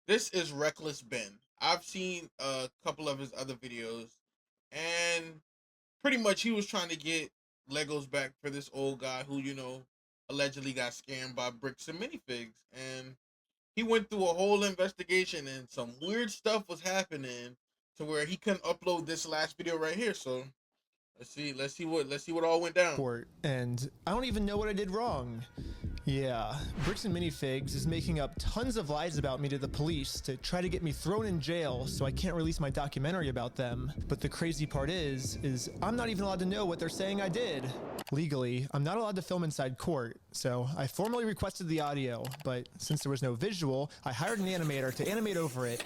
This is Reckless Ben. I've seen a couple of his other videos, and pretty much he was trying to get Legos back for this old guy who, allegedly got scammed by bricks and minifigs. And he went through a whole investigation, and some weird stuff was happening to where he couldn't upload this last video right here. So let's see what all went down. Court, and I don't even know what I did wrong. Yeah, Bricks and Minifigs is making up tons of lies about me to the police to try to get me thrown in jail so I can't release my documentary about them. But the crazy part is I'm not even allowed to know what they're saying I did. Legally, I'm not allowed to film inside court, so I formally requested the audio, but since there was no visual, I hired an animator to animate over it.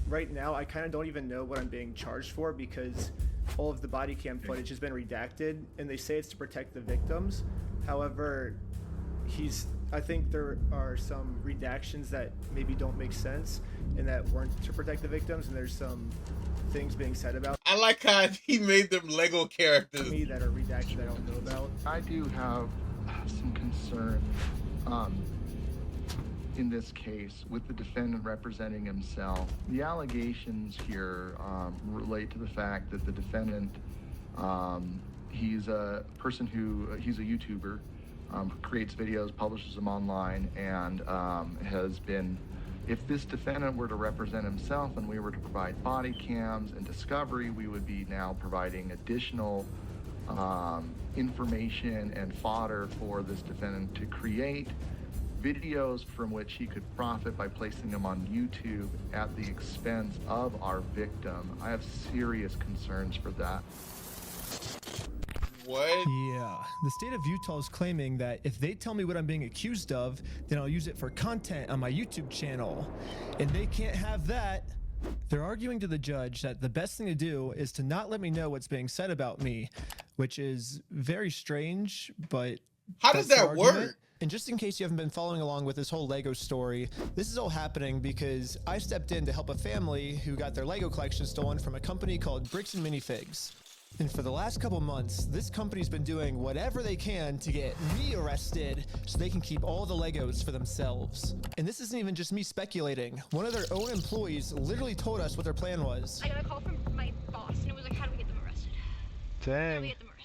Right now, I kind of don't even know what I'm being charged for because all of the body cam footage has been redacted, and they say it's to protect the victims. However, I think there are some redactions that maybe don't make sense and that weren't to protect the victims, and there's some things being said about I like how he made them Lego characters. me that are redacted that I don't know about. I do have some concern in this case with the defendant representing himself. The allegations here relate to the fact that the defendant, he's a person he's a YouTuber, who creates videos, publishes them online, and has been, if this defendant were to represent himself and we were to provide body cams and discovery, we would be now providing additional information and fodder for this defendant to create videos from which he could profit by placing them on YouTube at the expense of our victim. I have serious concerns for that. What? Yeah, the state of Utah is claiming that if they tell me what I'm being accused of, then I'll use it for content on my YouTube channel. And they can't have that. They're arguing to the judge that the best thing to do is to not let me know what's being said about me, which is very strange, but How does that's the that argument. work? And just in case you haven't been following along with this whole Lego story, this is all happening because I stepped in to help a family who got their Lego collection stolen from a company called Bricks and Minifigs. And for the last couple months, this company's been doing whatever they can to get me arrested so they can keep all the Legos for themselves. And this isn't even just me speculating. One of their own employees literally told us what their plan was. I got a call from my boss, and it was like, how do we get them arrested? How do we Dang. get them arrested?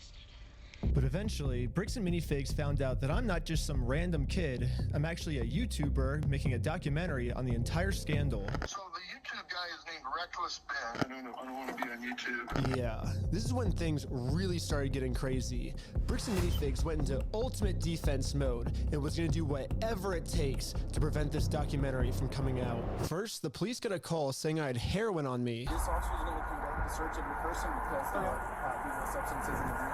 But eventually, Bricks and Minifigs found out that I'm not just some random kid. I'm actually a YouTuber making a documentary on the entire scandal. So the YouTube guy is named Reckless Ben. I don't want to be on YouTube. Yeah, this is when things really started getting crazy. Bricks and Minifigs went into ultimate defense mode and was going to do whatever it takes to prevent this documentary from coming out. First, the police got a call saying I had heroin on me. This officer is going to conduct the search of your person because there are substances in the vehicle.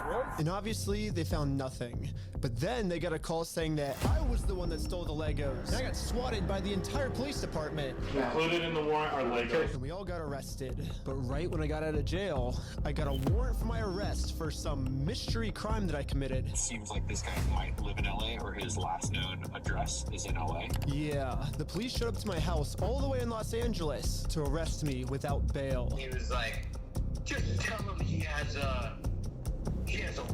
Really? And obviously, they found nothing. But then they got a call saying that I was the one that stole the Legos. And I got swatted by the entire police department. Included in the warrant are Legos. And we all got arrested. But right when I got out of jail, I got a warrant for my arrest for some mystery crime that I committed. Seems like this guy might live in LA, or his last known address is in LA. Yeah, the police showed up to my house all the way in Los Angeles to arrest me without bail. He was like, just tell him he has a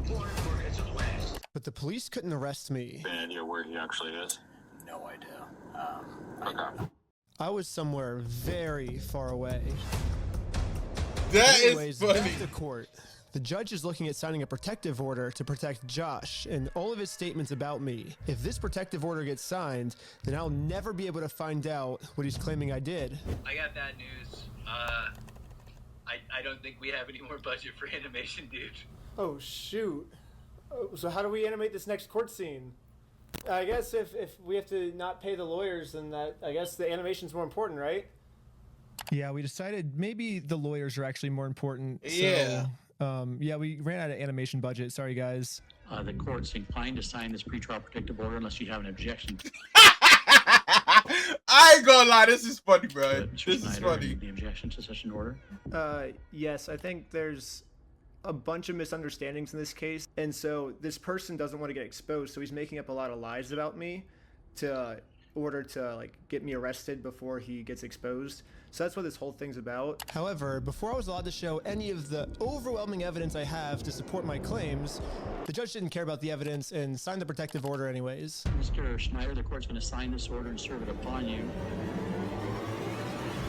warrant for his arrest. But the police couldn't arrest me. Any idea where he actually is? No idea. Okay. I was somewhere very far away. That Anyways, is funny. back to court. The judge is looking at signing a protective order to protect Josh and all of his statements about me. If this protective order gets signed, then I'll never be able to find out what he's claiming I did. I got bad news. I don't think we have any more budget for animation, dude. Oh shoot. So how do we animate this next court scene? I guess if we have to not pay the lawyers, then I guess the animation's more important, right? Yeah, we decided maybe the lawyers are actually more important. Yeah. So, yeah, we ran out of animation budget. Sorry, guys. The court's inclined to sign this pretrial protective order unless you have an objection. I ain't gonna lie, this is funny, bro. Mr. This is Snyder, funny. the objection to such an order? Yes, I think there's a bunch of misunderstandings in this case, and so this person doesn't want to get exposed, so he's making up a lot of lies about me to order to like get me arrested before he gets exposed. So that's what this whole thing's about. However, before I was allowed to show any of the overwhelming evidence I have to support my claims, the judge didn't care about the evidence and signed the protective order anyways. Mr. Schneider, the court's going to sign this order and serve it upon you.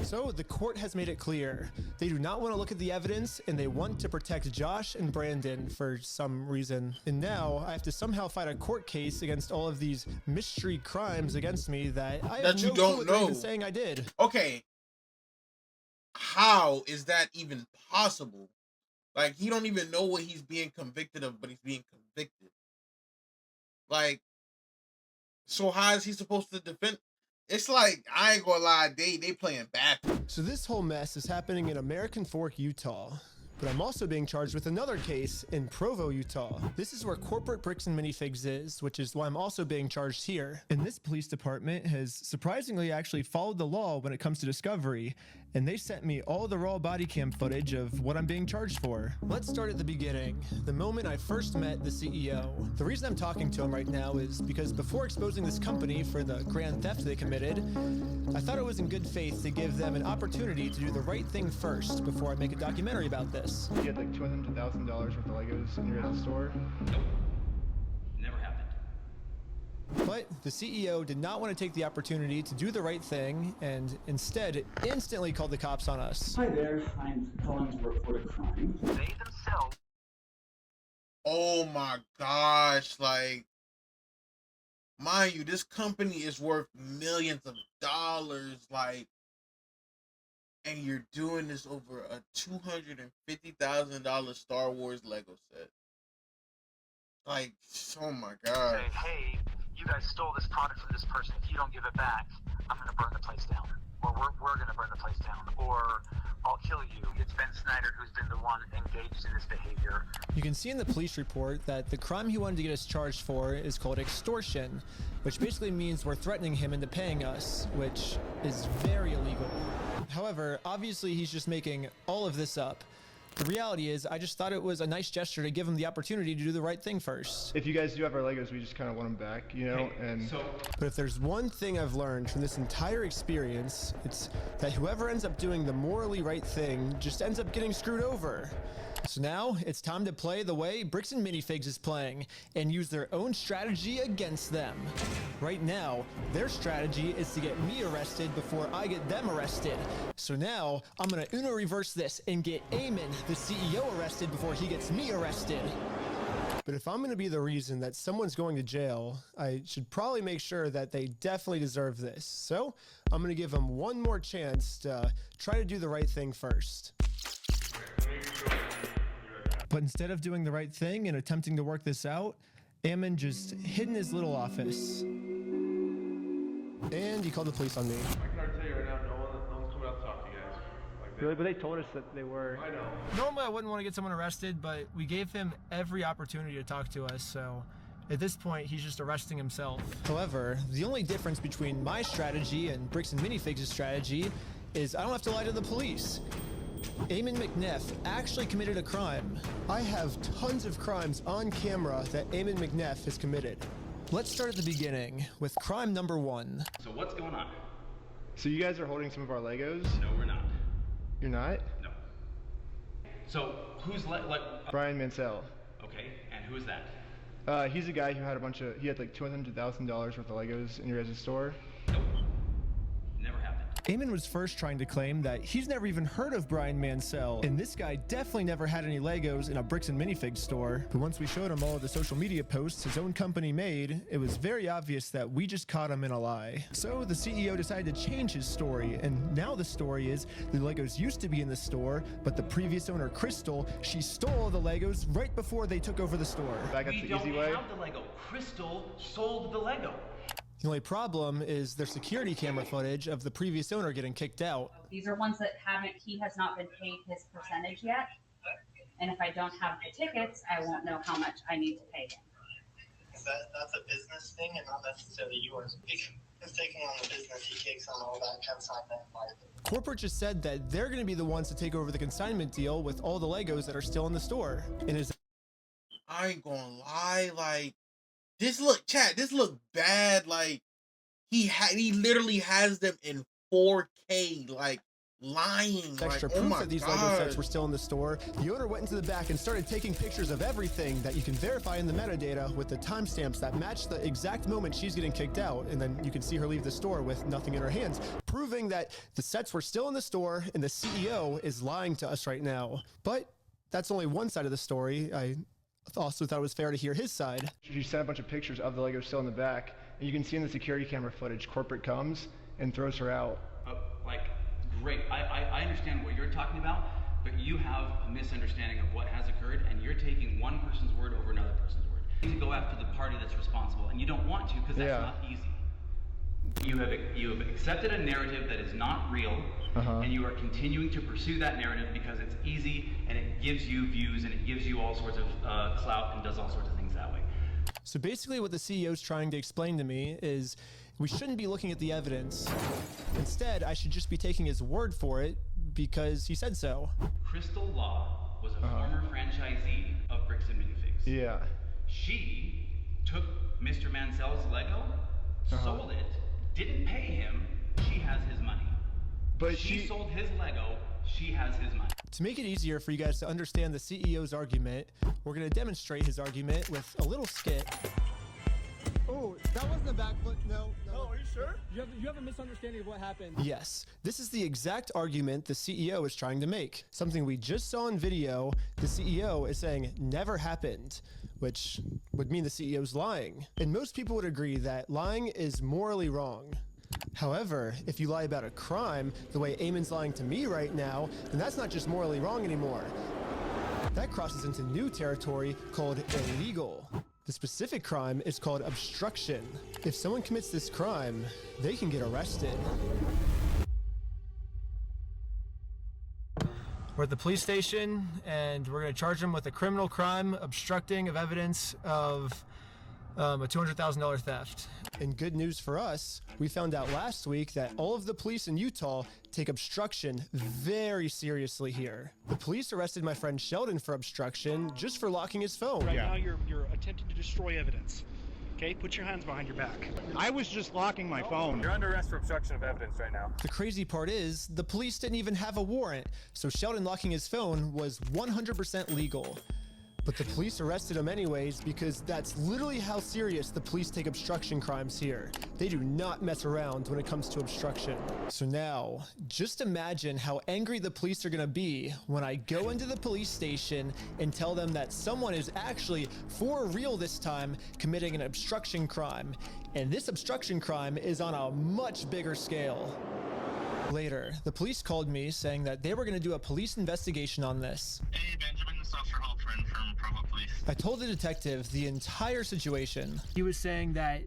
So the court has made it clear. They do not want to look at the evidence and they want to protect Josh and Brandon for some reason. And now I have to somehow fight a court case against all of these mystery crimes against me that I have you no don't clue what they're know. even saying I did. Okay. How is that even possible? Like, he don't even know what he's being convicted of, but he's being convicted. Like, so how is he supposed to defend? It's like, I ain't gonna lie, they playing backwards. So this whole mess is happening in American Fork, Utah. But I'm also being charged with another case in Provo, Utah. This is where corporate Bricks and Minifigs is, which is why I'm also being charged here. And this police department has surprisingly actually followed the law when it comes to discovery, and they sent me all the raw body cam footage of what I'm being charged for. Let's start at the beginning, the moment I first met the CEO. The reason I'm talking to him right now is because before exposing this company for the grand theft they committed, I thought it was in good faith to give them an opportunity to do the right thing first before I make a documentary about this. You had like $200,000 worth of Legos in your guys' store. Nope. Never happened. But the CEO did not want to take the opportunity to do the right thing and instead instantly called the cops on us. Hi there, I'm calling to report a crime. They themselves. Oh my gosh, like, mind you, this company is worth millions of dollars, like, and you're doing this over a $250,000 Star Wars Lego set. Like, oh my god. Say, hey, you guys stole this product from this person. If you don't give it back, I'm gonna burn the place down. Or we're gonna burn the place down. Or I'll kill you. It's Ben Snyder who's been the one engaged in this behavior. You can see in the police report that the crime he wanted to get us charged for is called extortion, which basically means we're threatening him into paying us, which is very illegal. However, obviously he's just making all of this up. The reality is, I just thought it was a nice gesture to give him the opportunity to do the right thing first. If you guys do have our Legos, we just kind of want them back, you know? But if there's one thing I've learned from this entire experience, it's that whoever ends up doing the morally right thing just ends up getting screwed over. So now it's time to play the way Bricks and Minifigs is playing and use their own strategy against them. Right now, their strategy is to get me arrested before I get them arrested. So now I'm gonna Uno reverse this and get Eamon, the CEO, arrested before he gets me arrested. But if I'm gonna be the reason that someone's going to jail, I should probably make sure that they definitely deserve this. So I'm gonna give them one more chance to try to do the right thing first. But instead of doing the right thing and attempting to work this out, Eamon just hid in his little office. And he called the police on me. I can already tell you right now, no one's coming out to talk to you guys. Like, Really? But they told us that they were. I know. Normally I wouldn't want to get someone arrested, but we gave him every opportunity to talk to us, so at this point he's just arresting himself. However, the only difference between my strategy and Bricks and Minifigs' strategy is I don't have to lie to the police. Eamon McNeff actually committed a crime. I have tons of crimes on camera that Eamon McNeff has committed. Let's start at the beginning with crime number 1. So what's going on? So you guys are holding some of our Legos? No, we're not. You're not? No. So who's Brian Mansell. Okay, and who is that? He's a guy who had he had like $200,000 worth of Legos in your guys' store. Nope. Never happened. Eamon was first trying to claim that he's never even heard of Brian Mansell, and this guy definitely never had any Legos in a Bricks and Minifigs store. But once we showed him all of the social media posts his own company made, it was very obvious that we just caught him in a lie. So the CEO decided to change his story, and now the story is the Legos used to be in the store, but the previous owner, Crystal, she stole the Legos right before they took over the store. That's the easy way. We don't have the Lego. Crystal sold the Lego. The only problem is their security camera footage of the previous owner getting kicked out. These are ones that he has not been paid his percentage yet. And if I don't have the tickets, I won't know how much I need to pay him. That's a business thing and not necessarily yours. He's taking on the business, he takes on all that consignment liability. Corporate just said that they're going to be the ones to take over the consignment deal with all the Legos that are still in the store. And I ain't gonna lie, like, this look bad. Like, he literally has them in 4K, like lying. Extra Like, oh proof my that these God. Lego sets were still in the store, the owner went into the back and started taking pictures of everything that you can verify in the metadata with the timestamps that match the exact moment she's getting kicked out, and then you can see her leave the store with nothing in her hands, proving that the sets were still in the store and the CEO is lying to us right now. But that's only one side of the story. I also thought it was fair to hear his side. She sent a bunch of pictures of the Lego still in the back, and you can see in the security camera footage, corporate comes and throws her out. Great. I understand what you're talking about, but you have a misunderstanding of what has occurred, and you're taking one person's word over another person's word. You need to go after the party that's responsible, and you don't want to because that's not easy. You have accepted a narrative that is not real, and you are continuing to pursue that narrative because it's easy and it gives you views and it gives you all sorts of clout and does all sorts of things that way. So basically what the CEO is trying to explain to me is we shouldn't be looking at the evidence. Instead, I should just be taking his word for it because he said so. Crystal Law was a former franchisee of Bricks and Minifigs. Yeah. She took Mr. Mansell's Lego, sold it, didn't pay him, she has his money. But she sold his Lego, she has his money. To make it easier for you guys to understand the CEO's argument, we're going to demonstrate his argument with a little skit. Oh, that wasn't a backflip. No. Oh, are you sure? You have a misunderstanding of what happened. Yes, this is the exact argument the CEO is trying to make. Something we just saw in video, the CEO is saying never happened, which would mean the CEO's lying. And most people would agree that lying is morally wrong. However, if you lie about a crime, the way Eamon's lying to me right now, then that's not just morally wrong anymore. That crosses into new territory called illegal. The specific crime is called obstruction. If someone commits this crime, they can get arrested. We're at the police station, and we're going to charge them with a criminal crime, obstructing of evidence of a $200,000 theft. And good news for us, we found out last week that all of the police in Utah take obstruction very seriously here. The police arrested my friend Sheldon for obstruction just for locking his phone. Right now you're attempting to destroy evidence. Okay, put your hands behind your back. I was just locking my phone. You're under arrest for obstruction of evidence right now. The crazy part is, the police didn't even have a warrant, so Sheldon locking his phone was 100% legal. But the police arrested him anyways because that's literally how serious the police take obstruction crimes here. They do not mess around when it comes to obstruction. So now, just imagine how angry the police are gonna be when I go into the police station and tell them that someone is actually, for real this time, committing an obstruction crime. And this obstruction crime is on a much bigger scale. Later, the police called me saying that they were going to do a police investigation on this. Hey, Benjamin, this is Officer Halpern from Provo Police. I told the detective the entire situation. He was saying that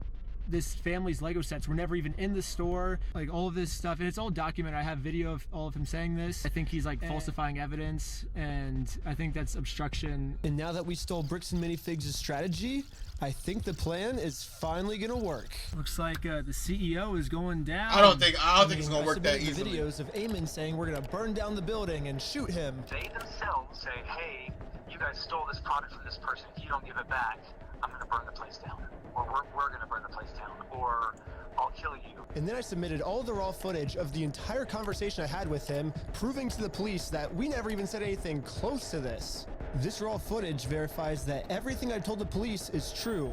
this family's Lego sets were never even in the store, like all of this stuff, and it's all documented. I have video of all of him saying this. I think he's like falsifying evidence, and I think that's obstruction. And now that we stole Bricks and Minifigs' strategy, I think the plan is finally gonna work. Looks like the CEO is going down. I don't think it's gonna work that easily. Videos of Eamon saying we're gonna burn down the building and shoot him. They themselves say, hey, you guys stole this product from this person. If you don't give it back, I'm going to burn the place down. Or we're going to burn the place down. Or I'll kill you. And then I submitted all the raw footage of the entire conversation I had with him, proving to the police that we never even said anything close to this. This raw footage verifies that everything I told the police is true,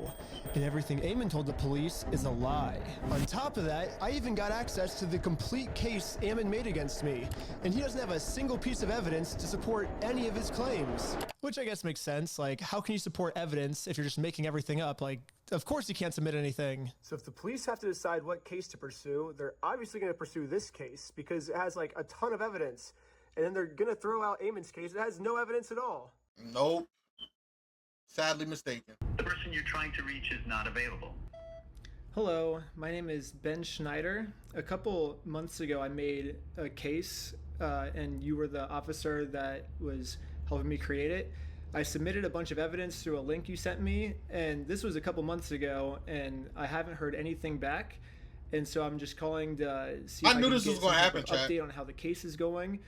and everything Eamon told the police is a lie. On top of that, I even got access to the complete case Eamon made against me, and he doesn't have a single piece of evidence to support any of his claims. Which I guess makes sense. Like, how can you support evidence if you're just making everything up? Like, of course you can't submit anything. So if the police have to decide what case to pursue, they're obviously going to pursue this case because it has like a ton of evidence. And then they're going to throw out Eamon's case. It has no evidence at all. Nope. Sadly mistaken. The person you're trying to reach is not available. Hello, my name is Ben Schneider. A couple months ago, I made a case, and you were the officer that was helping me create it. I submitted a bunch of evidence through a link you sent me, and this was a couple months ago, and I haven't heard anything back. And so I'm just calling to see if I knew this was going to happen, Chad. Update on how the case is going.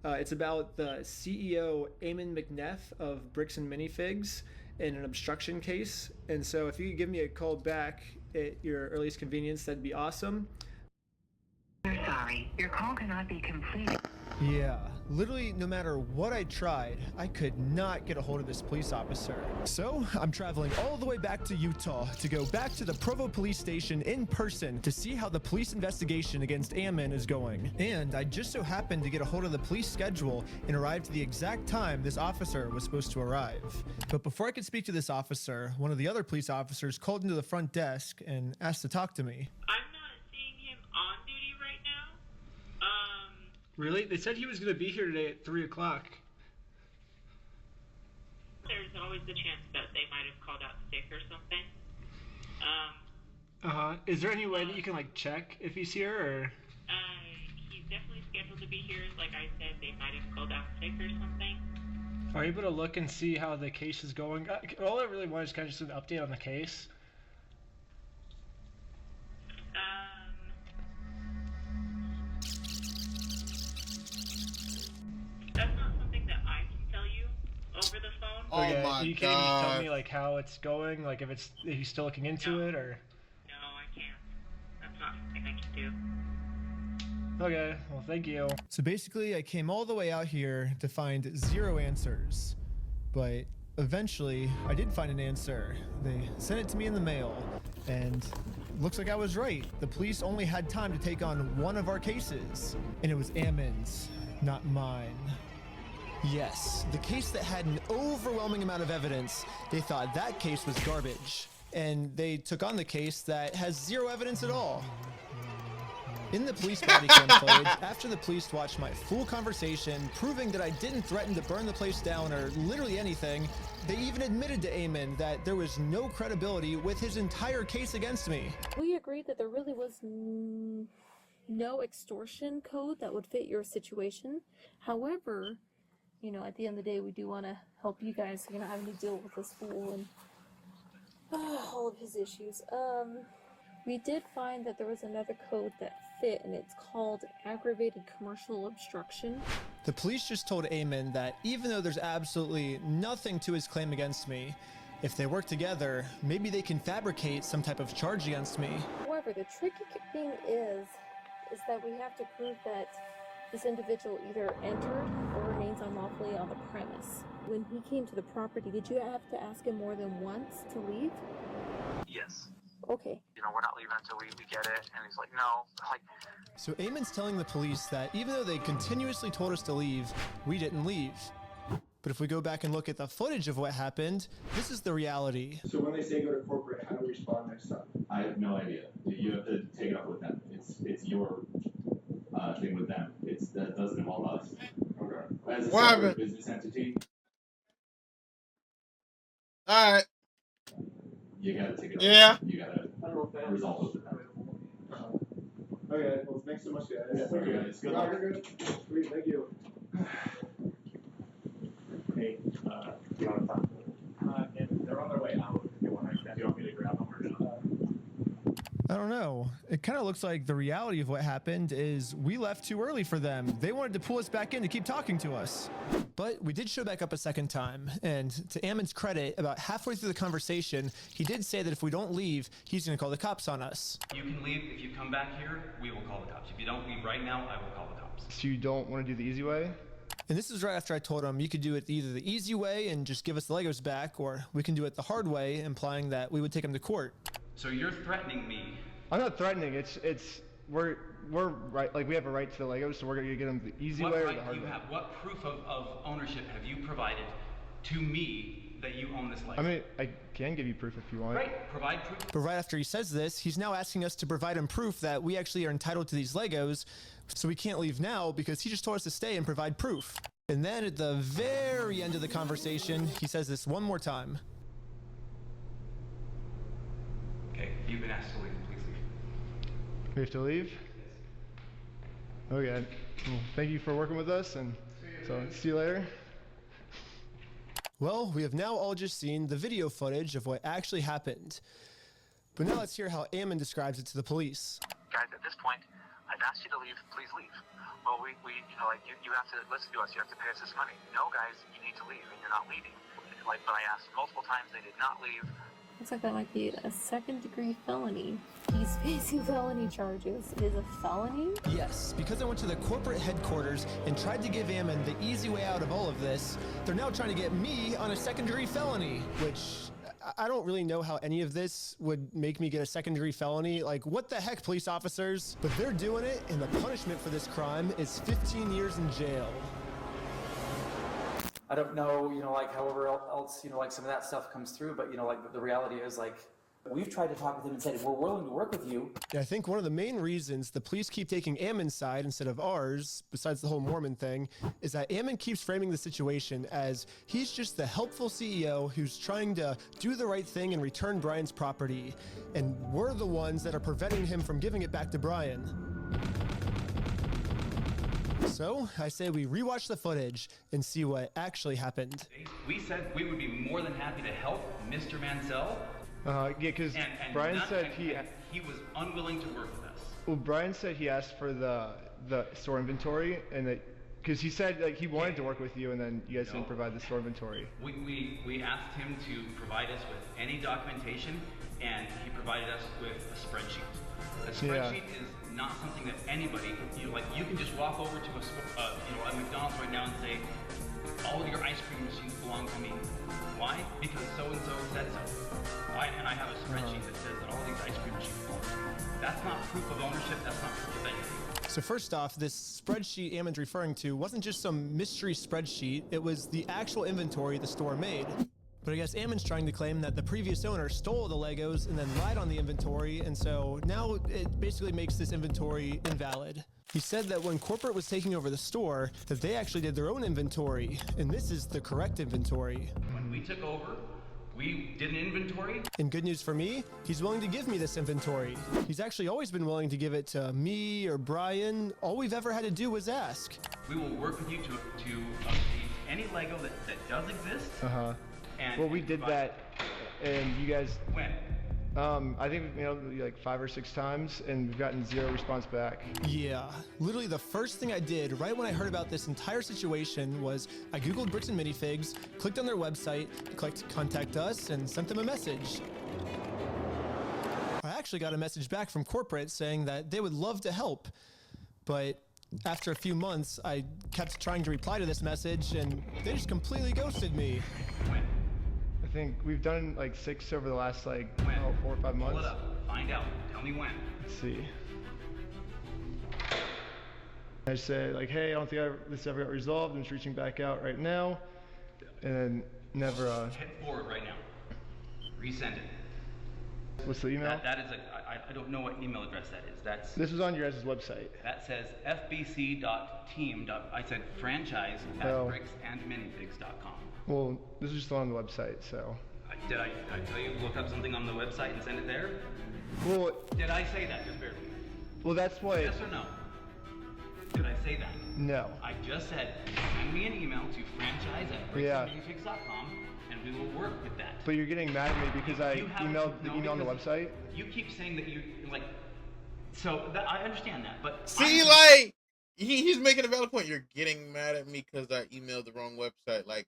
It's about the CEO Eamon McNeff of Bricks and Minifigs in an obstruction case. And so if you could give me a call back at your earliest convenience, that'd be awesome. We're sorry. Your call cannot be completed. Yeah, literally no matter what I tried, I could not get a hold of this police officer. So I'm traveling all the way back to Utah to go back to the Provo police station in person to see how the police investigation against Ammon is going. And I just so happened to get a hold of the police schedule and arrived at the exact time this officer was supposed to arrive. But before I could speak to this officer, one of the other police officers called into the front desk and asked to talk to me. Really? They said he was going to be here today at 3 o'clock. There's always the chance that they might have called out sick or something. Is there any way that you can, like, check if he's here, or? He's definitely scheduled to be here. Like I said, they might have called out sick or something. Are you able to look and see how the case is going? All I really want is kind of just an update on the case. That's not something that I can tell you over the phone. Okay, Oh my you can't just tell God. me like how it's going, like if he's still looking into it, or? No, I can't. That's not something I can do. Okay, well thank you. So basically, I came all the way out here to find 0 answers. But eventually, I did find an answer. They sent it to me in the mail. And looks like I was right. The police only had time to take on one of our cases. And it was Ammon's, not mine. Yes, the case that had an overwhelming amount of evidence, they thought that case was garbage. And they took on the case that has 0 evidence at all. In the police body cam footage, after the police watched my full conversation, proving that I didn't threaten to burn the place down or literally anything, they even admitted to Ammon that there was no credibility with his entire case against me. We agreed that there really was no extortion code that would fit your situation. However, you know, at the end of the day, we do want to help you guys so you're not having to deal with this fool and all of his issues. We did find that there was another code that fit, and it's called aggravated commercial obstruction. The police just told Ammon that even though there's absolutely nothing to his claim against me, if they work together, maybe they can fabricate some type of charge against me. However, the tricky thing is that we have to prove that this individual either entered or remains unlawfully on the premise. When he came to the property, did you have to ask him more than once to leave? Yes. Okay. You know, we're not leaving until we get it. And he's like, no. Like, So Ammon's telling the police that even though they continuously told us to leave, we didn't leave. But if we go back and look at the footage of what happened, this is the reality. So when they say go to corporate, how do we respond next time? I have no idea. You have to take it up with them. It's your thing with them. That doesn't involve us. Okay. As a separate business entity. All right. You gotta take it up. Yeah. You gotta resolve it with them. Okay, well, thanks so much, guys. Yeah, okay, guys. Good luck. You're good. Sweet, thank you. Hey, do you want to talk to them? They're on their way out. If you want me to grab them or not? I don't know. It kind of looks like the reality of what happened is we left too early for them. They wanted to pull us back in to keep talking to us. But we did show back up a second time, and to Ammon's credit, about halfway through the conversation, he did say that if we don't leave, he's going to call the cops on us. You can leave. If you come back here, we will call the cops. If you don't leave right now, I will call the cops. So you don't want to do the easy way? And this is right after I told him you could do it either the easy way and just give us the Legos back, or we can do it the hard way, implying that we would take him to court. So you're threatening me. I'm not threatening. We're right. Like, we have a right to the Legos, so we're gonna get them the easy way or the hard way. What proof of ownership have you provided to me that you own this Lego? I mean, I can give you proof if you want. Right, provide proof. But right after he says this, he's now asking us to provide him proof that we actually are entitled to these Legos, so we can't leave now because he just told us to stay and provide proof. And then at the very end of the conversation, he says this one more time. Okay, you've been asked to leave. Please leave. We have to leave? Okay. Well, thank you for working with us, and so see you later. Well, we have now all just seen the video footage of what actually happened. But now let's hear how Ammon describes it to the police. guys, at this point, I've asked you to leave. Please leave. Well, we you know, like, you have to listen to us. You have to pay us this money. No, guys, you need to leave, and you're not leaving. Like, but I asked multiple times. They did not leave. Looks like that might be a second-degree felony. He's facing felony charges. It is a felony? Yes, because I went to the corporate headquarters and tried to give Ammon the easy way out of all of this, they're now trying to get me on a second-degree felony, which I don't really know how any of this would make me get a second-degree felony. Like, what the heck, police officers? But they're doing it, and the punishment for this crime is 15 years in jail. I don't know, like however else, like some of that stuff comes through, but like the reality is like, we've tried to talk with him and said, we're willing to work with you. I think one of the main reasons the police keep taking Ammon's side instead of ours, besides the whole Mormon thing, is that Ammon keeps framing the situation as he's just the helpful CEO who's trying to do the right thing and return Brian's property. And we're the ones that are preventing him from giving it back to Brian. So, I say we rewatch the footage and see what actually happened. We said we would be more than happy to help Mr. Mansell. Yeah, because Brian said he was unwilling to work with us. Well, Brian said he asked for the store inventory, and that because he said like he wanted to work with you, and then you guys didn't provide the store inventory. We asked him to provide us with any documentation, and he provided us with a spreadsheet. A spreadsheet is not something that anybody, you can just walk over to a McDonald's right now and say, all of your ice cream machines belong to me. Why? Because so-and-so said so. And I have a spreadsheet that says that all these ice cream machines belong to me. That's not proof of ownership, that's not proof of anything. So first off, this spreadsheet Ammon's referring to wasn't just some mystery spreadsheet, it was the actual inventory the store made. But I guess Ammon's trying to claim that the previous owner stole the Legos and then lied on the inventory, and so now it basically makes this inventory invalid. He said that when corporate was taking over the store, that they actually did their own inventory, and this is the correct inventory. When we took over, we did an inventory. And good news for me, he's willing to give me this inventory. He's actually always been willing to give it to me or Brian. All we've ever had to do was ask. We will work with you to obtain any Lego that does exist. Well, we did that, and you guys. When? I think like 5 or 6 times, and we've gotten 0 response back. Yeah, literally the first thing I did right when I heard about this entire situation was I googled Bricks and Minifigs, clicked on their website, clicked contact us, and sent them a message. I actually got a message back from corporate saying that they would love to help, but after a few months, I kept trying to reply to this message, and they just completely ghosted me. When? I think we've done like 6 over the last 4 or 5 months. Pull it up. Find out. Tell me when. Let's see. I said like, hey, I don't think this ever got resolved. I'm just reaching back out right now, and then never. Head forward right now. Resend it. What's the email? That is I don't know what email address that is. This was on your guys' website. That says fbc.team. I said franchise at bricksandminifigs.com. Well, this is just on the website, so. Did I tell you to look up something on the website and send it there? Well. Did I say that? Just barely. Well, that's what. Yes or no? Did I say that? No. I just said send me an email to franchise at bricksandminifigs.com. And we will work with that. But you're getting mad at me because I emailed the email on the website? You keep saying that you, so that, I understand that, but... See, he's making a valid point. You're getting mad at me because I emailed the wrong website.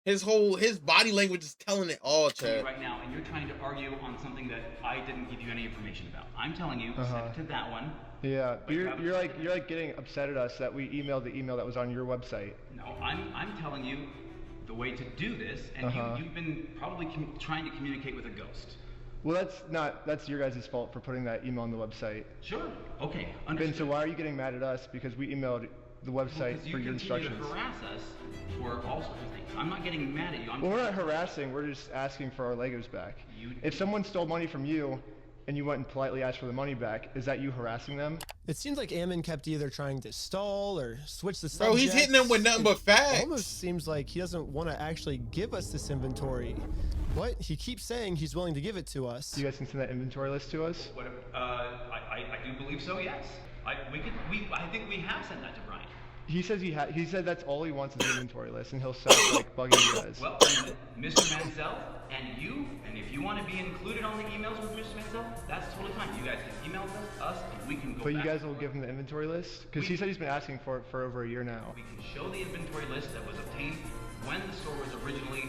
His body language is telling it all, Chad. Right now, and you're trying to argue on something that I didn't give you any information about. I'm telling you, send it to that one. Yeah, but you're like getting upset at us that we emailed the email that was on your website. No, I'm telling you the way to do this, and you've been probably trying to communicate with a ghost. Well, that's your guys' fault for putting that email on the website. Sure. Okay. Understood. And so why are you getting mad at us because we emailed the website for your instructions? You harass us for all sorts of things. I'm not getting mad at you. Well, we're not harassing. We're just asking for our Legos back. If someone stole money from you and you went and politely asked for the money back, is that you harassing them? It seems like Ammon kept either trying to stall or switch the subject. Bro, he's hitting them with nothing but facts. It almost seems like he doesn't want to actually give us this inventory. But he keeps saying he's willing to give it to us. You guys can send that inventory list to us? I do believe so, yes. I think we have sent that to Brian. He says he said that's all he wants is the inventory list, and he'll start bugging you guys. Well, Mr. Mansell and you, and if you want to be included on the emails with Mr. Mansell, that's totally fine. You guys can email us, and we can go. But you guys will give him the inventory list, because he said he's been asking for it for over a year now. We can show the inventory list that was obtained when the store was originally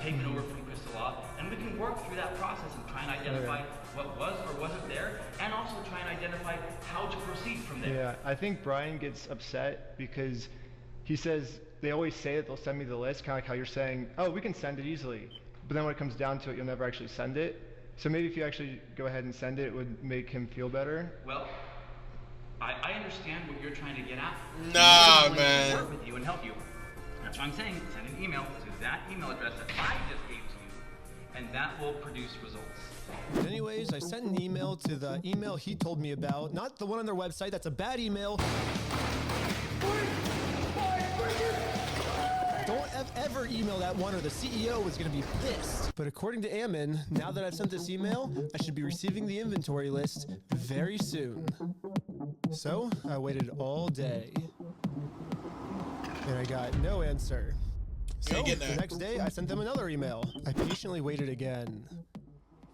taken over from Crystal Law, and we can work through that process and try and identify what was or wasn't there, and also try and identify how to proceed from there. Yeah, I think Brian gets upset because he says, they always say that they'll send me the list, kind of like how you're saying, oh, we can send it easily. But then when it comes down to it, you'll never actually send it. So maybe if you actually go ahead and send it, it would make him feel better. Well, I understand what you're trying to get at. Nah, man. Work with you and help you. That's what I'm saying. Send an email to that email address that I just gave to you, and that will produce results. Anyways, I sent an email to the email he told me about, not the one on their website. That's a bad email. Don't ever email that one or the CEO is going to be pissed. But according to Ammon, now that I've sent this email, I should be receiving the inventory list very soon. So I waited all day. And I got no answer. So the next day, I sent them another email. I patiently waited again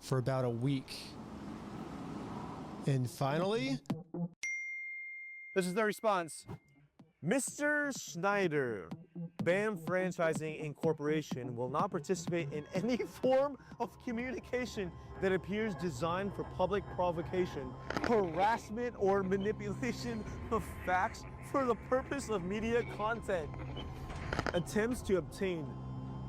for about a week. And finally... This is the response. Mr. Schneider, BAM Franchising Incorporation will not participate in any form of communication that appears designed for public provocation, harassment, or manipulation of facts for the purpose of media content. Attempts to obtain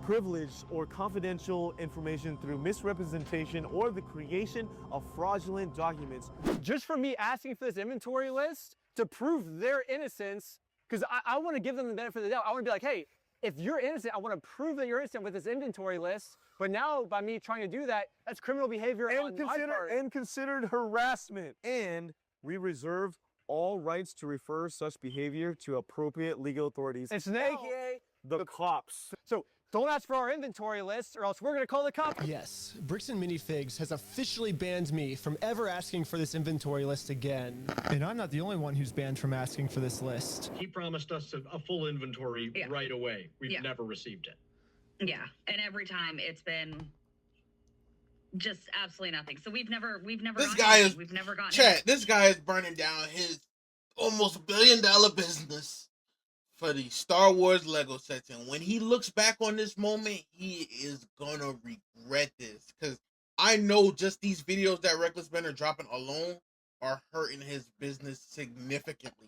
privileged or confidential information through misrepresentation or the creation of fraudulent documents. Just for me asking for this inventory list to prove their innocence, because I want to give them the benefit of the doubt. I want to be like, hey, if you're innocent, I want to prove that you're innocent with this inventory list. But now, by me trying to do that, that's criminal behavior on my part. And considered harassment. And we reserve all rights to refer such behavior to appropriate legal authorities, aka the cops. So don't ask for our inventory list or else we're going to call the cops. Yes, Bricks and Minifigs has officially banned me from ever asking for this inventory list again. And I'm not the only one who's banned from asking for this list. He promised us a full inventory right away. We've never received it. Yeah, and every time it's been just absolutely nothing. So we've never This guy is we've never gotten chat. This guy is burning down his almost $1 billion business for the Star Wars Lego sets, and when he looks back on this moment, he is gonna regret this, because I know just these videos that Reckless Ben are dropping alone are hurting his business significantly.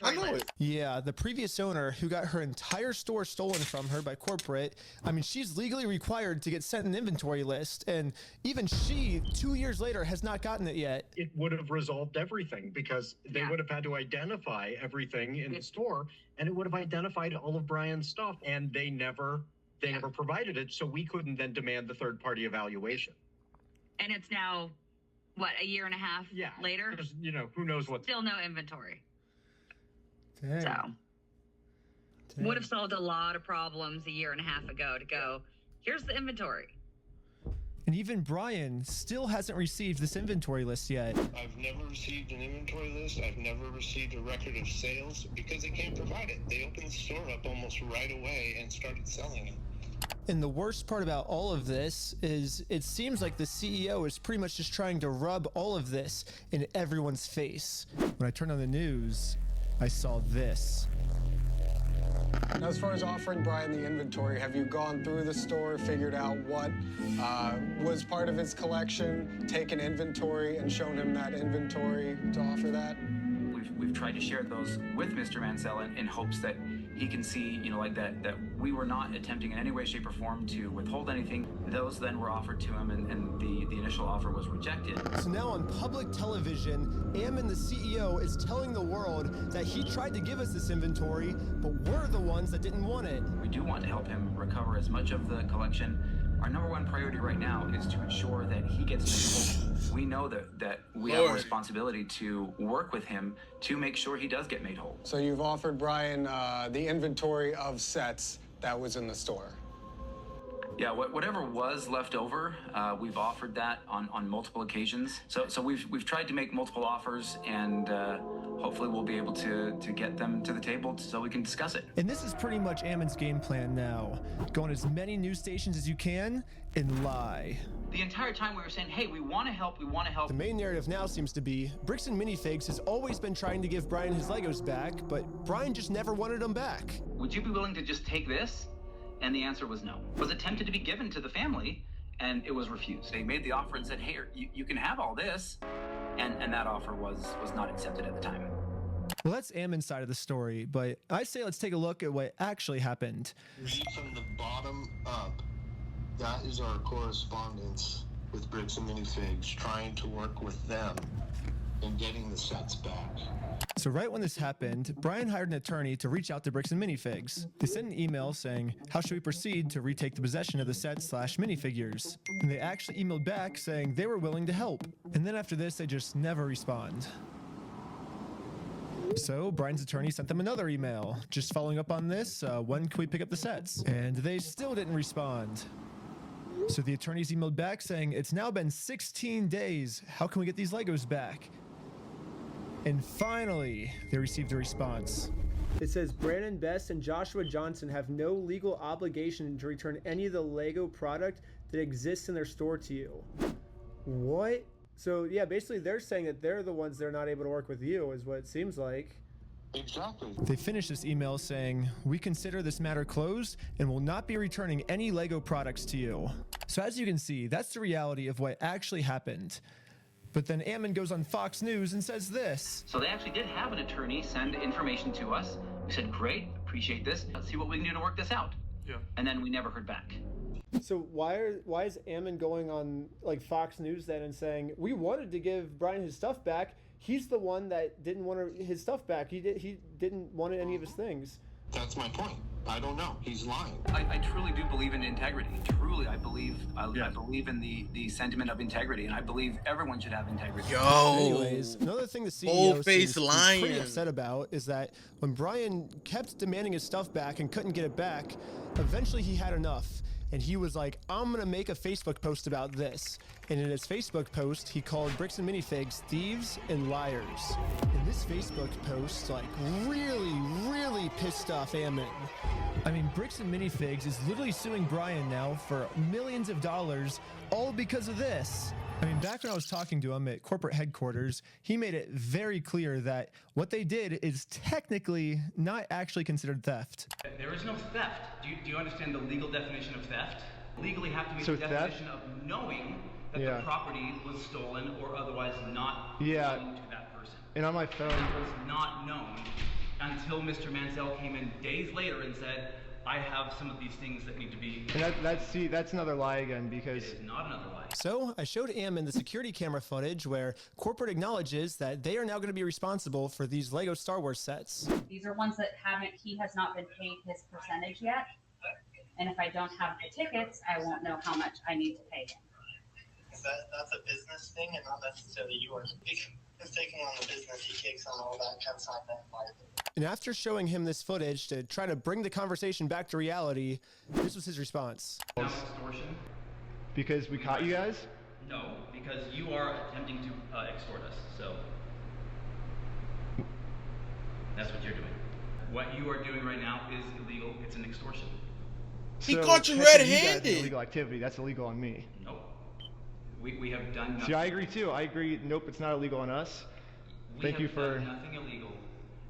I know it. Yeah, the previous owner who got her entire store stolen from her by corporate, I mean, she's legally required to get sent an inventory list, and even she, 2 years later, has not gotten it yet. It would have resolved everything because they would have had to identify everything in the store, and it would have identified all of Brian's stuff, and they never provided it, so we couldn't then demand the third-party evaluation. And it's now, what, a year and a half later? You know, who knows what. Still no inventory. Dang. So, Dang. would have solved a lot of problems a year and a half ago to go, here's the inventory. And even Brian still hasn't received this inventory list yet. I've never received an inventory list. I've never received a record of sales because they can't provide it. They opened the store up almost right away and started selling it. And the worst part about all of this is it seems like the CEO is pretty much just trying to rub all of this in everyone's face. When I turned on the news, I saw this. Now, as far as offering Brian the inventory, have you gone through the store, figured out what was part of his collection, taken inventory, and shown him that inventory to offer that? We've tried to share those with Mr. Mansell in hopes that he can see, you know, like that we were not attempting in any way, shape, or form to withhold anything. Those then were offered to him, and the initial offer was rejected. So now on public television, Ammon, the CEO, is telling the world that he tried to give us this inventory, but we're the ones that didn't want it. We do want to help him recover as much of the collection. Our number one priority right now is to ensure that he gets made whole. We know that we have a responsibility to work with him to make sure he does get made whole. So you've offered Brian the inventory of sets that was in the store. Yeah, whatever was left over, we've offered that on multiple occasions. So we've tried to make multiple offers, and hopefully we'll be able to get them to the table so we can discuss it. And this is pretty much Ammon's game plan now. Go on as many news stations as you can and lie. The entire time we were saying, hey, we want to help, we want to help. The main narrative now seems to be Bricks and Minifigs has always been trying to give Brian his Legos back, but Brian just never wanted them back. Would you be willing to just take this And the answer was no. It was attempted to be given to the family, and it was refused. They made the offer and said, hey, you can have all this. And that offer was not accepted at the time. Well, that's Ammon's side of the story, but I say let's take a look at what actually happened. Read from the bottom up. That is our correspondence with Bricks and Minifigs, trying to work with them in getting the sets back. So right when this happened, Brian hired an attorney to reach out to Bricks and Minifigs. They sent an email saying, how should we proceed to retake the possession of the sets/minifigures? And they actually emailed back saying they were willing to help. And then after this, they just never respond. So Brian's attorney sent them another email, just following up on this, when can we pick up the sets? And they still didn't respond. So the attorneys emailed back saying, it's now been 16 days, how can we get these Legos back? And finally, they received a response. It says Brandon Best and Joshua Johnson have no legal obligation to return any of the Lego product that exists in their store to you. What? So yeah, basically they're saying that they're the ones that are not able to work with you, is what it seems like. Exactly. They finished this email saying, we consider this matter closed and will not be returning any Lego products to you. So as you can see, that's the reality of what actually happened. But then Ammon goes on Fox News and says this. So they actually did have an attorney send information to us. We said, great, appreciate this. Let's see what we can do to work this out. Yeah. And then we never heard back. So why is Ammon going on like Fox News then and saying, we wanted to give Brian his stuff back. He's the one that didn't want his stuff back. He didn't want any of his things. That's my point. I don't know. He's lying. I truly do believe in integrity. Truly, I believe in the sentiment of integrity, and I believe everyone should have integrity. Anyways, another thing the CEO seems pretty upset about is that when Brian kept demanding his stuff back and couldn't get it back, eventually he had enough. And he was like, I'm gonna make a Facebook post about this. And in his Facebook post, he called Bricks and Minifigs thieves and liars. And this Facebook post, like, really pissed off Ammon. I mean, Bricks and Minifigs is literally suing Brian now for millions of dollars, all because of this. I mean, back when I was talking to him at corporate headquarters, he made it very clear that what they did is technically not actually considered theft. There is no theft. Do you understand the legal definition of theft? Legally have to be So the definition of knowing that the property was stolen or otherwise not belonging to that person. And on my phone, That was not known until Mr. Mansell came in days later and said, I have some of these things that need to be... And that's another lie again, because... It is not another lie. So I showed Ammon the security camera footage where corporate acknowledges that they are now going to be responsible for these Lego Star Wars sets. These are ones that he has not been paid his percentage yet. And if I don't have the tickets, I won't know how much I need to pay him. That's a business thing and not necessarily yours. He's taking on the business, he takes on all that kind of side liability. And after showing him this footage to try to bring the conversation back to reality, this was his response. Now extortion? Because we caught you guys? No, because you are attempting to extort us, so that's what you're doing. What you are doing right now is illegal. It's an extortion. He caught you red-handed. Illegal activity. That's illegal on me. Nope. We have done nothing. See, I agree too. I agree. Nope, it's not illegal on us. Thank you for done nothing illegal,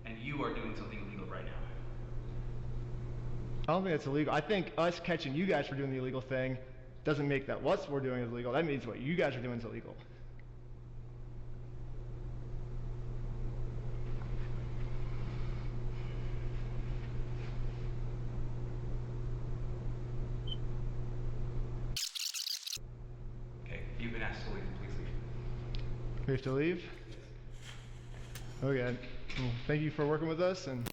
and you are doing something illegal right now. I don't think that's illegal. I think us catching you guys for doing the illegal thing doesn't make that what we're doing is illegal. That means what you guys are doing is illegal. Okay, you've been asked to leave. Please leave. We have to leave? Okay. Well, thank you for working with us. And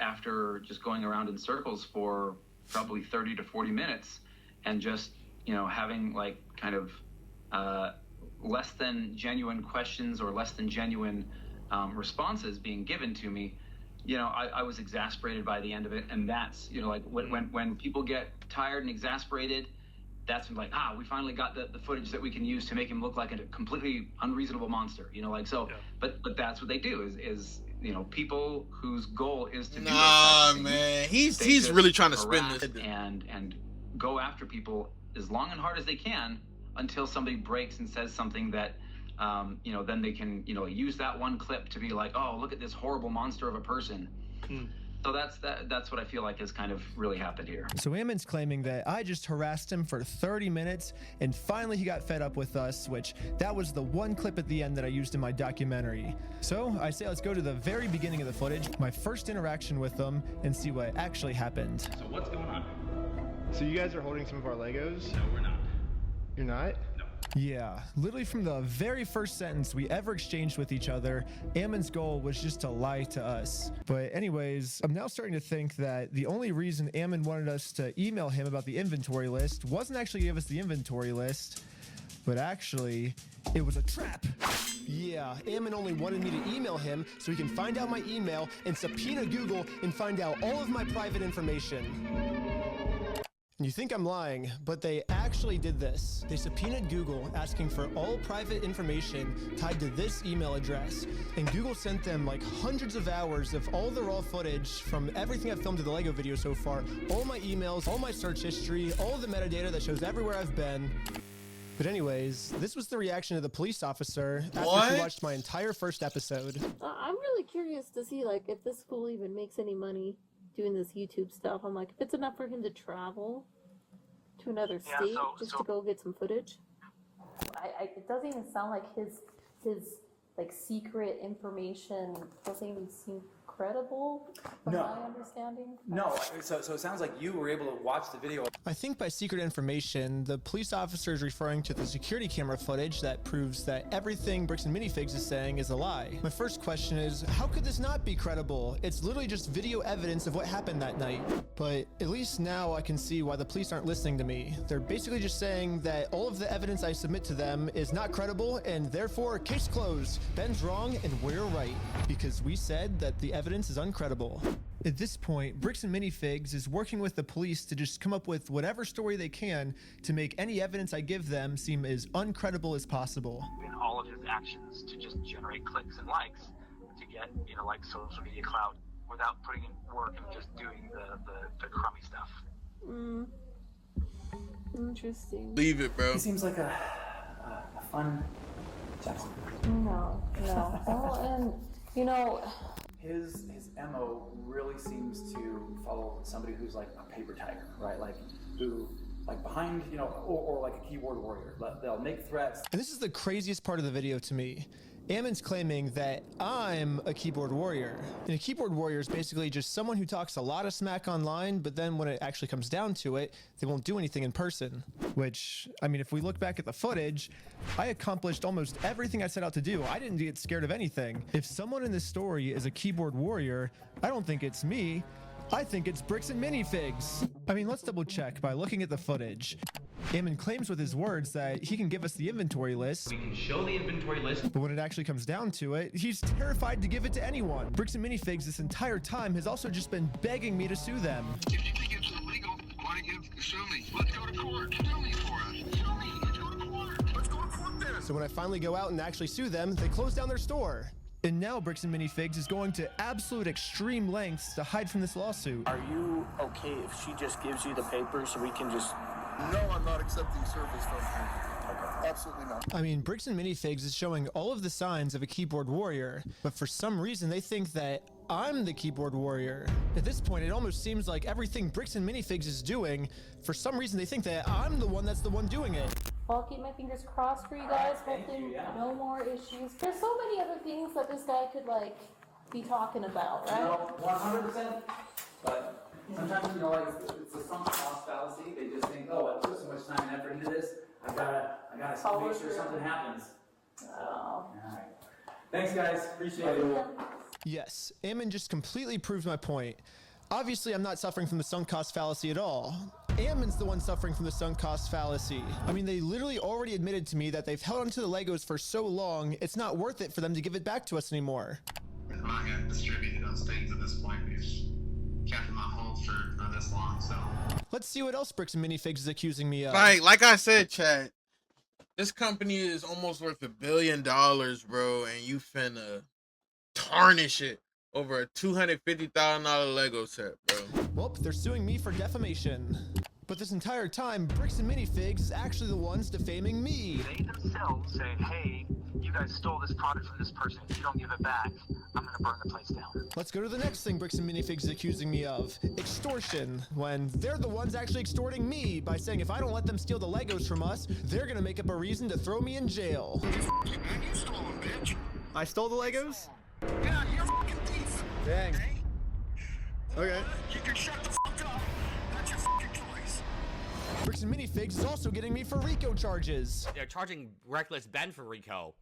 after just going around in circles for probably 30 to 40 minutes and just, having like kind of less than genuine questions or less than genuine responses being given to me, I was exasperated by the end of it. And that's, like when people get tired and exasperated, that's when like, we finally got the footage that we can use to make him look like a completely unreasonable monster, but that's what they do is people whose goal is to do man, he's really trying to spin this and go after people as long and hard as they can until somebody breaks and says something that then they can use that one clip to be like, oh, look at this horrible monster of a person. So that's what I feel like has kind of really happened here. So Ammon's claiming that I just harassed him for 30 minutes and finally he got fed up with us, which that was the one clip at the end that I used in my documentary. So I say let's go to the very beginning of the footage, my first interaction with them, and see what actually happened. So what's going on? So you guys are holding some of our Legos? No, we're not. You're not? No. Yeah, literally from the very first sentence we ever exchanged with each other, Ammon's goal was just to lie to us. But anyways, I'm now starting to think that the only reason Ammon wanted us to email him about the inventory list wasn't actually give us the inventory list, but actually it was a trap. Yeah, Ammon only wanted me to email him so he can find out my email and subpoena Google and find out all of my private information. And you think I'm lying, but they actually did this. They subpoenaed Google asking for all private information tied to this email address. And Google sent them like hundreds of hours of all the raw footage from everything I've filmed in the Lego video so far, all my emails, all my search history, all of the metadata that shows everywhere I've been. But anyways, this was the reaction of the police officer after she watched my entire first episode. I'm really curious to see like if this fool even makes any money doing this YouTube stuff. I'm like, if it's enough for him to travel to another state just to go get some footage. It doesn't even sound like his like secret information doesn't even seem credible from my understanding. No, so it sounds like you were able to watch the video. I think by secret information, the police officer is referring to the security camera footage that proves that everything Bricks and Minifigs is saying is a lie. My first question is, how could this not be credible? It's literally just video evidence of what happened that night. But at least now I can see why the police aren't listening to me. They're basically just saying that all of the evidence I submit to them is not credible and therefore case closed. Ben's wrong and we're right because we said that the evidence is uncredible. At this point, Bricks and Minifigs is working with the police to just come up with whatever story they can to make any evidence I give them seem as uncredible as possible. In all of his actions to just generate clicks and likes to get, like social media clout without putting in work and just doing the crummy stuff. Interesting. Leave it, bro. He seems like a fun gentleman. No. Well, and his MO really seems to follow somebody who's like a paper tiger, right? Like who, like behind, or like a keyboard warrior. They'll make threats. And this is the craziest part of the video to me. Ammon's claiming that I'm a keyboard warrior. And a keyboard warrior is basically just someone who talks a lot of smack online, but then when it actually comes down to it, they won't do anything in person. Which, I mean, if we look back at the footage, I accomplished almost everything I set out to do. I didn't get scared of anything. If someone in this story is a keyboard warrior, I don't think it's me. I think it's Bricks and Minifigs. I mean, let's double check by looking at the footage. Ammon claims with his words that he can give us the inventory list. We can show the inventory list. But when it actually comes down to it, he's terrified to give it to anyone. Bricks and Minifigs this entire time has also just been begging me to sue them. If you think it's illegal, why don't you sue me? Let's go to court. Sue me for us. Sue me. Let's go to court. Let's go to court then. So when I finally go out and actually sue them, they close down their store. And now Bricks and Minifigs is going to absolute extreme lengths to hide from this lawsuit. Are you okay if she just gives you the papers so we can just... No, I'm not accepting service from her. Absolutely not. I mean, Bricks and Minifigs is showing all of the signs of a keyboard warrior, but for some reason they think that I'm the keyboard warrior. At this point, it almost seems like everything Bricks and Minifigs is doing, for some reason they think that I'm the one that's the one doing it. Well, I'll keep my fingers crossed for you guys. Hopefully no more issues. There's so many other things that this guy could be talking about, right? No, 100%. But sometimes, it's a sunk cost fallacy. They just think, oh, I put so much time and effort into this. I gotta make sure something happens. All right. Thanks, guys. Appreciate it. Yes, Ammon just completely proved my point. Obviously, I'm not suffering from the sunk cost fallacy at all. Ammon's the one suffering from the sunk cost fallacy. I mean, they literally already admitted to me that they've held onto the Legos for so long, it's not worth it for them to give it back to us anymore. I'm not going to distribute those things at this point. We've kept them on hold for this long, so. Let's see what else Bricks and Minifigs is accusing me of. Like I said, Chad, this company is almost worth $1 billion, bro, and you finna tarnish it over a $250,000 Lego set, bro. Well, they're suing me for defamation. But this entire time, Bricks and Minifigs is actually the ones defaming me. They themselves say, hey, you guys stole this product from this person. If you don't give it back, I'm gonna burn the place down. Let's go to the next thing Bricks and Minifigs is accusing me of. Extortion. When they're the ones actually extorting me by saying if I don't let them steal the Legos from us, they're gonna make up a reason to throw me in jail. You stole them, bitch. I stole the Legos? Yeah, you're a fucking thief. Dang. Okay. You can shut the fuck up. That's your fucking choice. Bricks and Minifigs is also getting me for RICO charges. They're charging Reckless Ben for RICO.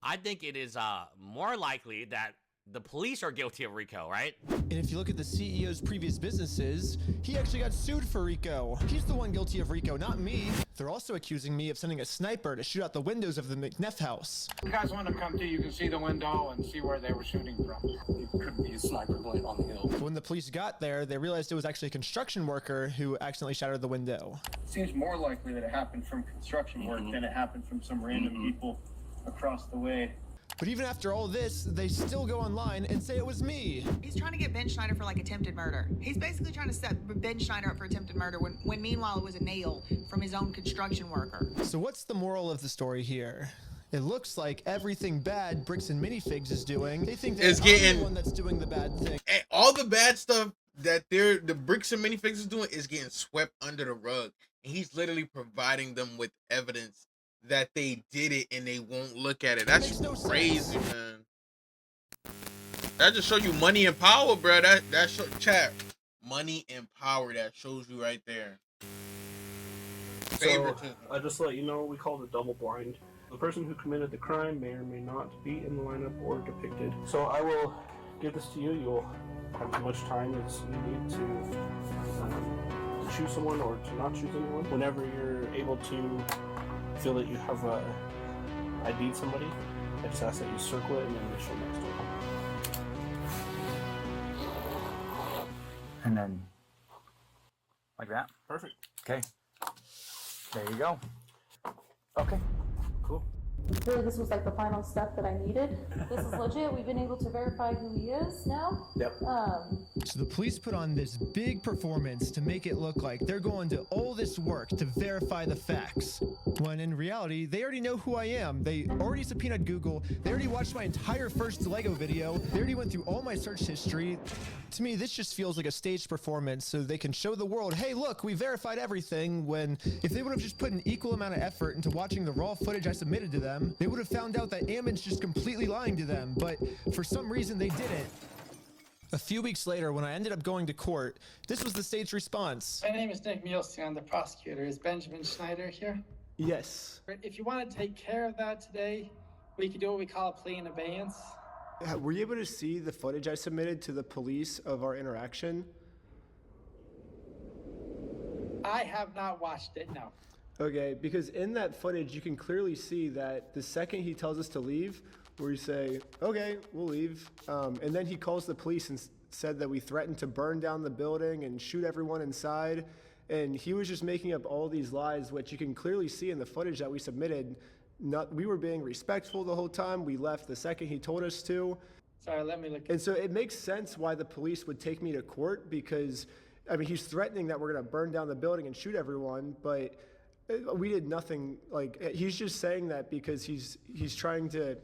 I think it is more likely that the police are guilty of RICO, right? And if you look at the CEO's previous businesses, he actually got sued for RICO. He's the one guilty of RICO, not me. They're also accusing me of sending a sniper to shoot out the windows of the McNeff house. If you guys want to come to, you can see the window and see where they were shooting from. It could be a sniper blade on the hill. When the police got there, they realized it was actually a construction worker who accidentally shattered the window. It seems more likely that it happened from construction work than it happened from some random people across the way. But even after all this, they still go online and say it was me. He's trying to get Ben Schneider for like attempted murder. He's basically trying to set Ben Schneider up for attempted murder when meanwhile it was a nail from his own construction worker. So what's the moral of the story here? It looks like everything bad Bricks and Minifigs is doing, they think they're the one that's doing the bad thing. And all the bad stuff that the Bricks and Minifigs is doing is getting swept under the rug. And he's literally providing them with evidence that they did it and they won't look at it. That's crazy, man. That just show you money and power, bro. That show chat money and power. That shows you right there. So I just to let you know, we call it double blind. The person who committed the crime may or may not be in the lineup or depicted. So I will give this to you. You'll have as much time as you need to choose someone or to not choose anyone. Whenever you're able to feel that you have ID'd somebody, I just ask that you circle it and then initial next to it. And then, like that? Perfect. Okay. There you go. Okay. Cool. Really, this was like the final step that I needed. This is legit. We've been able to verify who he is now. Yep. So the police put on this big performance to make it look like they're going to all this work to verify the facts, when in reality, they already know who I am. They already subpoenaed Google. They already watched my entire first Lego video. They already went through all my search history. To me, this just feels like a staged performance so they can show the world, hey, look, we verified everything, when if they would have just put an equal amount of effort into watching the raw footage I submitted to them, they would have found out that Ammon's just completely lying to them, but for some reason they didn't. A few weeks later, when I ended up going to court, this was the state's response. My name is Nick Mielstein. I'm the prosecutor. Is Benjamin Schneider here? Yes. If you want to take care of that today, we can do what we call a plea in abeyance. Were you able to see the footage I submitted to the police of our interaction? I have not watched it, no. Okay, because in that footage, you can clearly see that the second he tells us to leave, we say, okay, we'll leave. And then he calls the police and said that we threatened to burn down the building and shoot everyone inside. And he was just making up all these lies, which you can clearly see in the footage that we submitted. We were being respectful the whole time. We left the second he told us to. Sorry, let me look. And so it makes sense why the police would take me to court, because, I mean, he's threatening that we're going to burn down the building and shoot everyone, but we did nothing. Like, he's just saying that because he's trying to.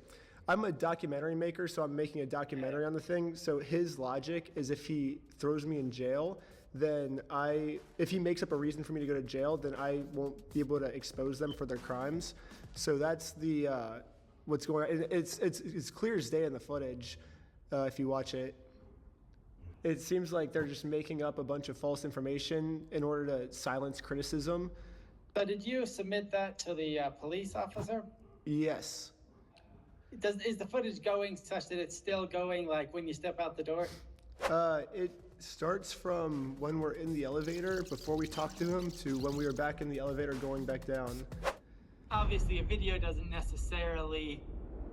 I'm a documentary maker, so I'm making a documentary on the thing. So his logic is if he throws me in jail, then if he makes up a reason for me to go to jail, then I won't be able to expose them for their crimes. So that's the what's going on. It's clear as day in the footage if you watch it. It seems like they're just making up a bunch of false information in order to silence criticism. So did you submit that to the police officer? Yes. Is the footage going such that it's still going like when you step out the door? It starts from when we're in the elevator before we talk to him to when we were back in the elevator going back down. Obviously, a video doesn't necessarily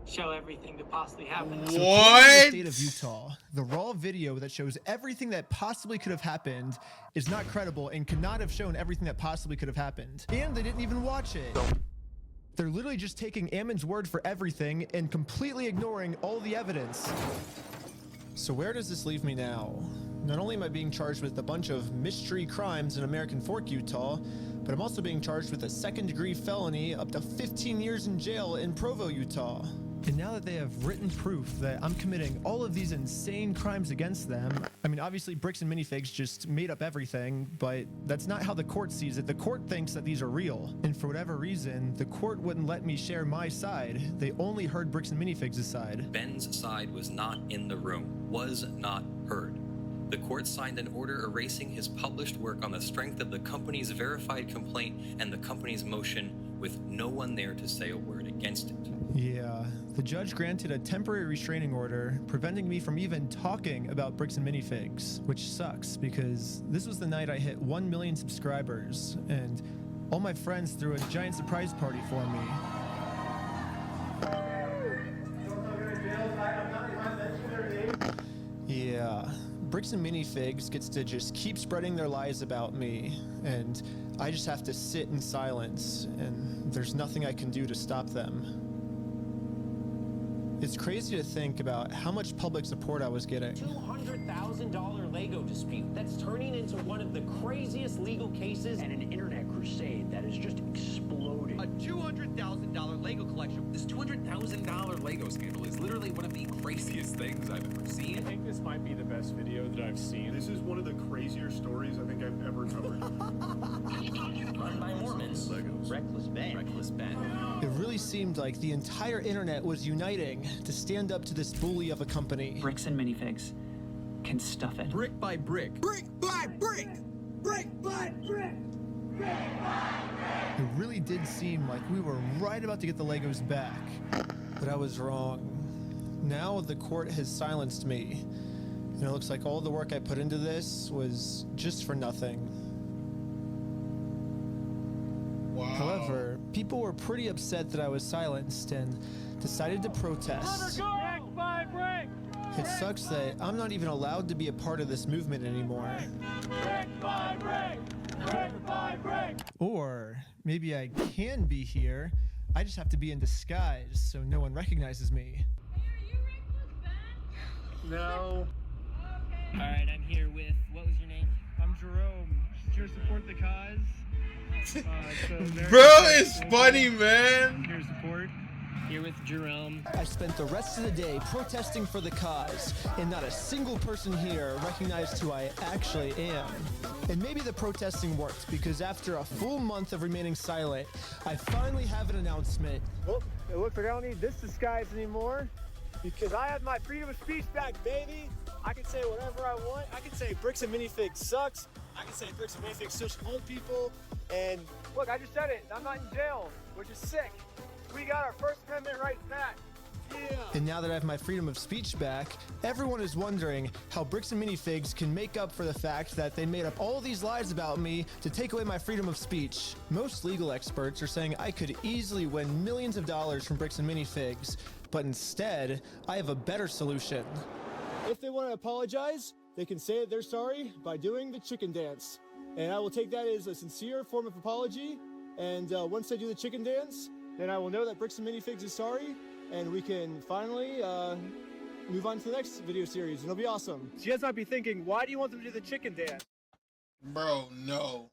show everything that possibly happened. What? So in the state of Utah, the raw video that shows everything that possibly could have happened is not credible and could not have shown everything that possibly could have happened. And they didn't even watch it. They're literally just taking Ammon's word for everything and completely ignoring all the evidence. So where does this leave me now? Not only am I being charged with a bunch of mystery crimes in American Fork, Utah, but I'm also being charged with a second-degree felony up to 15 years in jail in Provo, Utah. And now that they have written proof that I'm committing all of these insane crimes against them, I mean, obviously Bricks and Minifigs just made up everything, but that's not how the court sees it. The court thinks that these are real. And for whatever reason, the court wouldn't let me share my side. They only heard Bricks and Minifigs' side. Ben's side was not in the room, was not heard. The court signed an order erasing his published work on the strength of the company's verified complaint and the company's motion, with no one there to say a word against it. Yeah, the judge granted a temporary restraining order, preventing me from even talking about Bricks and Minifigs, which sucks because this was the night I hit 1 million subscribers, and all my friends threw a giant surprise party for me. Yeah, Bricks and Minifigs gets to just keep spreading their lies about me, and I just have to sit in silence, and there's nothing I can do to stop them. It's crazy to think about how much public support I was getting. $200,000 Lego dispute. That's turning into one of the craziest legal cases and an internet crusade that is just exploding. A $200,000 Lego collection. This $200,000 Lego scandal is literally one of the craziest things I've ever seen. I think this might be the best video that I've seen. This is one of the crazier stories I think I've ever covered. Run by Mormons. Legos. Reckless Ben. Reckless Ben. It really seemed like the entire internet was uniting to stand up to this bully of a company. Bricks and Minifigs can stuff it. Brick by brick. Brick by brick. Brick by brick. It really did seem like we were right about to get the Legos back, but I was wrong. Now the court has silenced me, and it looks like all the work I put into this was just for nothing. Wow. However, people were pretty upset that I was silenced and decided to protest. Brick by brick. It sucks that I'm not even allowed to be a part of this movement anymore. Brick by brick. Brick by brick. Or maybe I can be here, I just have to be in disguise so no one recognizes me. No. All right, I'm here with, what was your name? I'm Jerome. Just here to support the cause. Bro, it's funny, man. Here to support. Here with Jerome. I spent the rest of the day protesting for the cause, and not a single person here recognized who I actually am. And maybe the protesting worked, because after a full month of remaining silent, I finally have an announcement. Well, it looks like I don't need this disguise anymore, because I have my freedom of speech back, baby. I can say whatever I want. I can say Bricks and Minifigs sucks. I can say Bricks and Minifigs such old people. And look, I just said it. I'm not in jail, which is sick. We got our First Amendment rights back. Yeah. And now that I have my freedom of speech back, everyone is wondering how Bricks and Minifigs can make up for the fact that they made up all these lies about me to take away my freedom of speech. Most legal experts are saying I could easily win millions of dollars from Bricks and Minifigs, but instead, I have a better solution. If they want to apologize, they can say that they're sorry by doing the chicken dance. And I will take that as a sincere form of apology. And once they do the chicken dance, then I will know that Bricks and Minifigs is sorry, and we can finally move on to the next video series, and it'll be awesome. So you guys might be thinking, why do you want them to do the chicken dance? Bro, no.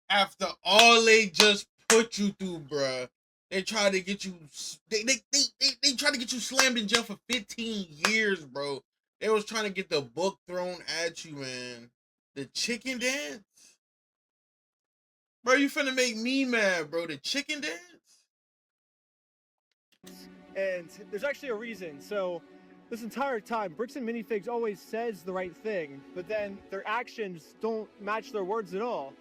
After all they just put you through, bruh, they try to get you. They try to get you slammed in jail for 15 years, bro. They was trying to get the book thrown at you, man. The chicken dance, bro. You finna make me mad, bro. The chicken dance. And there's actually a reason. So this entire time, Bricks and Minifigs always says the right thing, but then their actions don't match their words at all.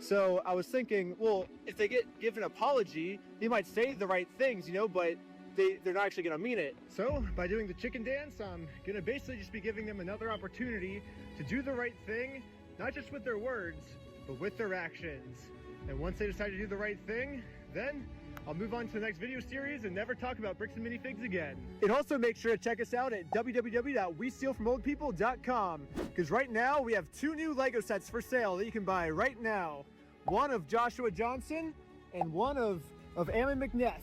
So I was thinking, well, if they get given an apology, they might say the right things, you know, but they're not actually gonna mean it. So by doing the chicken dance, I'm gonna basically just be giving them another opportunity to do the right thing, not just with their words, but with their actions. And once they decide to do the right thing, then I'll move on to the next video series and never talk about Bricks and Minifigs again. And also make sure to check us out at www.westealfromoldpeople.com, because right now we have 2 new Lego sets for sale that you can buy right now. One of Joshua Johnson and one of Ammon McNeff.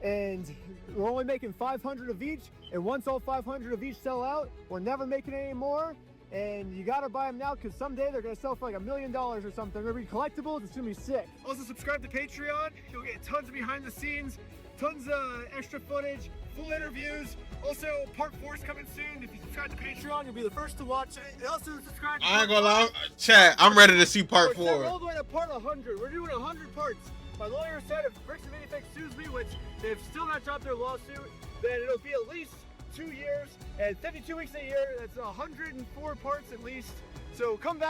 And we're only making 500 of each, and once all 500 of each sell out, we're never making any more, and you gotta buy them now because someday they're gonna sell for like $1 million or something. They're gonna be collectibles. It's gonna be sick. Also, subscribe to Patreon. You'll get tons of behind the scenes, tons of extra footage, full interviews. Also, part 4 is coming soon. If you subscribe to Patreon, you'll be the first to watch it. Also, subscribe. I ain't gonna lie, Chad. I'm ready to see part 4. We're all the way to part 100. We're doing 100 parts. My lawyer said if Bricks and Minifigs sues me, which they've still not dropped their lawsuit, then it'll be at least 2 years and 52 weeks a year. That's 104 parts at least. So come back.